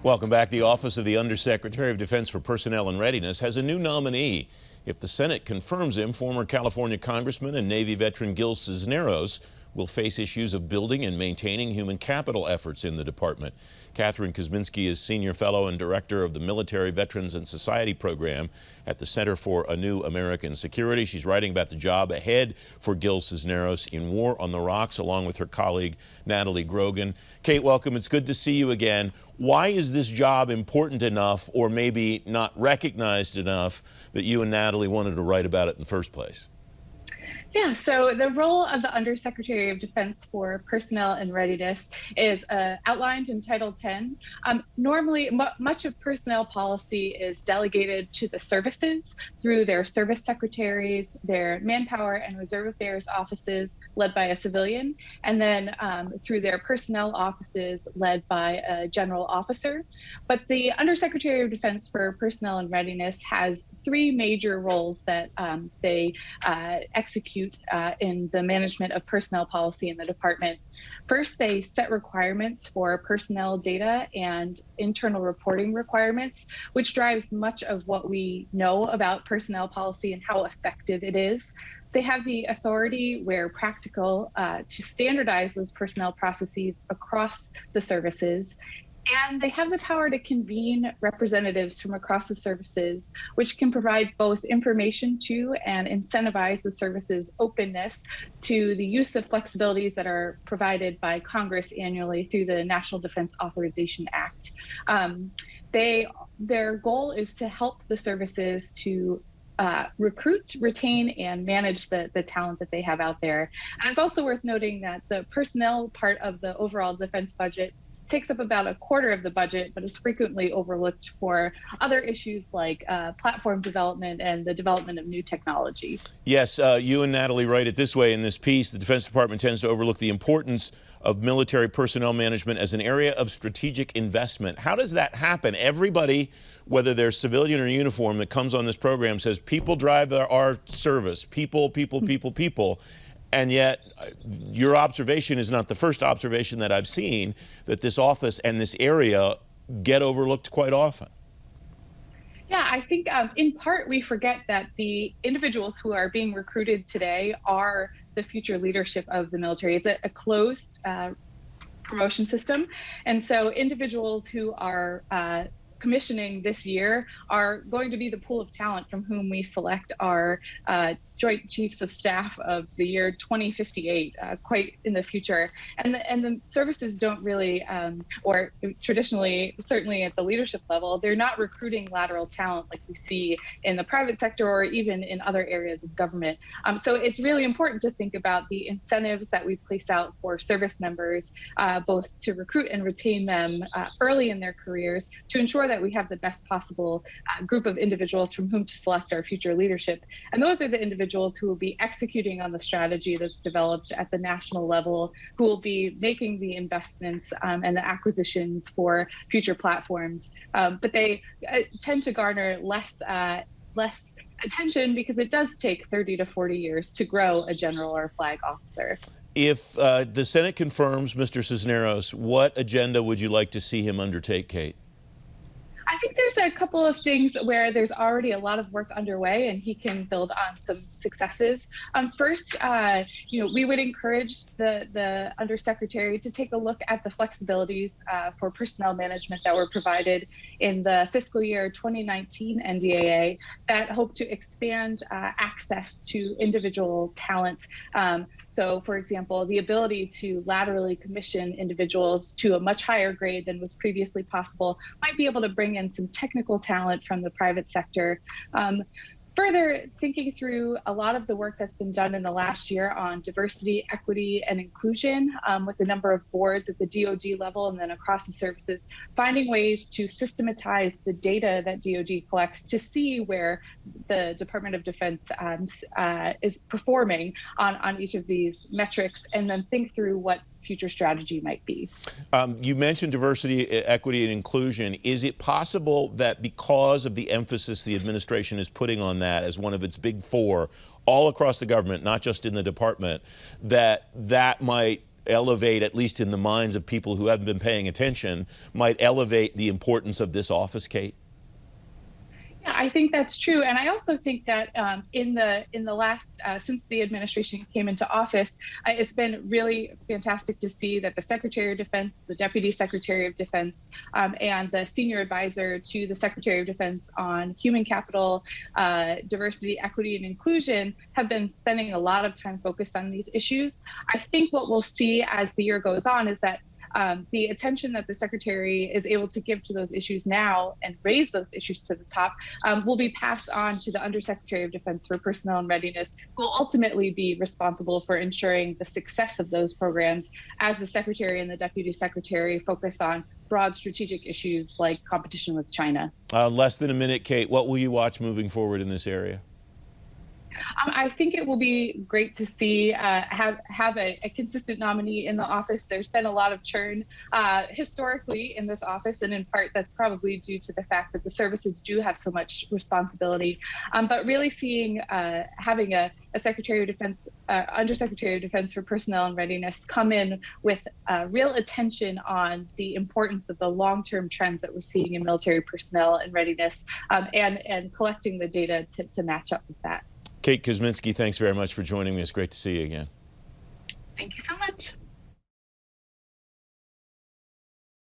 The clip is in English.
Welcome back. The Office of the Undersecretary of Defense for Personnel and Readiness has a new nominee. If the Senate confirms him, former California Congressman and Navy veteran Gil Cisneros will face issues of building and maintaining human capital efforts in the department. Katherine Kuzminski is Senior Fellow and Director of the Military Veterans and Society Program at the Center for a New American Security. She's writing about the job ahead for Gil Cisneros in War on the Rocks, along with her colleague Natalie Grogan. Kate, welcome. It's good to see you again. Why is this job important enough, or maybe not recognized enough, that you and Natalie wanted to write about it in the first place? Yeah, so the role of the Undersecretary of Defense for Personnel and Readiness is outlined in Title 10. Normally, much of personnel policy is delegated to the services through their service secretaries, their manpower and reserve affairs offices led by a civilian, and then through their personnel offices led by a general officer. But the Undersecretary of Defense for Personnel and Readiness has three major roles that they execute in the management of personnel policy in the department. First, they set requirements for personnel data and internal reporting requirements, which drives much of what we know about personnel policy and how effective it is. They have the authority, where practical, to standardize those personnel processes across the services. And they have the power to convene representatives from across the services, which can provide both information to and incentivize the service's openness to the use of flexibilities that are provided by Congress annually through the National Defense Authorization Act. Their goal is to help the services to recruit, retain, and manage the talent that they have out there. And it's also worth noting that the personnel part of the overall defense budget takes up about a quarter of the budget, but is frequently overlooked for other issues like platform development and the development of new technology. Yes, you and Natalie write it this way in this piece: the Defense Department tends to overlook the importance of military personnel management as an area of strategic investment. How does that happen? Everybody, whether they're civilian or uniform, that comes on this program says people drive our service, people. And yet, your observation is not the first observation that I've seen, that this office and this area get overlooked quite often. Yeah, I think in part we forget that the individuals who are being recruited today are the future leadership of the military. It's a closed promotion system. And so individuals who are commissioning this year are going to be the pool of talent from whom we select our Joint Chiefs of Staff of the year 2058, quite in the future. And the services don't really, or traditionally, certainly at the leadership level, they're not recruiting lateral talent like we see in the private sector or even in other areas of government. So it's really important to think about the incentives that we place out for service members, both to recruit and retain them early in their careers, to ensure that we have the best possible group of individuals from whom to select our future leadership. And those are the individuals who will be executing on the strategy that's developed at the national level, who will be making the investments and the acquisitions for future platforms. But they tend to garner less attention because it does take 30 to 40 years to grow a general or flag officer. If the Senate confirms Mr. Cisneros, what agenda would you like to see him undertake, Kate? I think there's a couple of things where there's already a lot of work underway and he can build on some successes. First, we would encourage the Undersecretary to take a look at the flexibilities for personnel management that were provided in the fiscal year 2019 NDAA that hope to expand access to individual talent. So, for example, the ability to laterally commission individuals to a much higher grade than was previously possible might be able to bring in some technical talent from the private sector. Further thinking through a lot of the work that's been done in the last year on diversity, equity, and inclusion with a number of boards at the DoD level and then across the services, finding ways to systematize the data that DoD collects to see where the Department of Defense is performing on each of these metrics, and then think through what future strategy might be. You mentioned diversity, equity, and inclusion. Is it possible that because of the emphasis the administration is putting on that as one of its big four all across the government, not just in the department, that might elevate, at least in the minds of people who haven't been paying attention, might elevate the importance of this office, Kate? Yeah, I think that's true, and I also think that in the last since the administration came into office, it's been really fantastic to see that the Secretary of Defense, the Deputy Secretary of Defense, and the Senior Advisor to the Secretary of Defense on Human Capital, Diversity, Equity, and Inclusion have been spending a lot of time focused on these issues. I think what we'll see as the year goes on is that the attention that the Secretary is able to give to those issues now and raise those issues to the top will be passed on to the Undersecretary of Defense for Personnel and Readiness, who will ultimately be responsible for ensuring the success of those programs as the Secretary and the Deputy Secretary focus on broad strategic issues like competition with China. Less than a minute, Kate. What will you watch moving forward in this area? I think it will be great to see have a consistent nominee in the office. There's been a lot of churn historically in this office, and in part that's probably due to the fact that the services do have so much responsibility. But really seeing having a Secretary of Defense, Undersecretary of Defense for Personnel and Readiness come in with real attention on the importance of the long-term trends that we're seeing in military personnel and readiness, and collecting the data to match up with that. Kate Kuzminski, thanks very much for joining me. It's great to see you again. Thank you so much.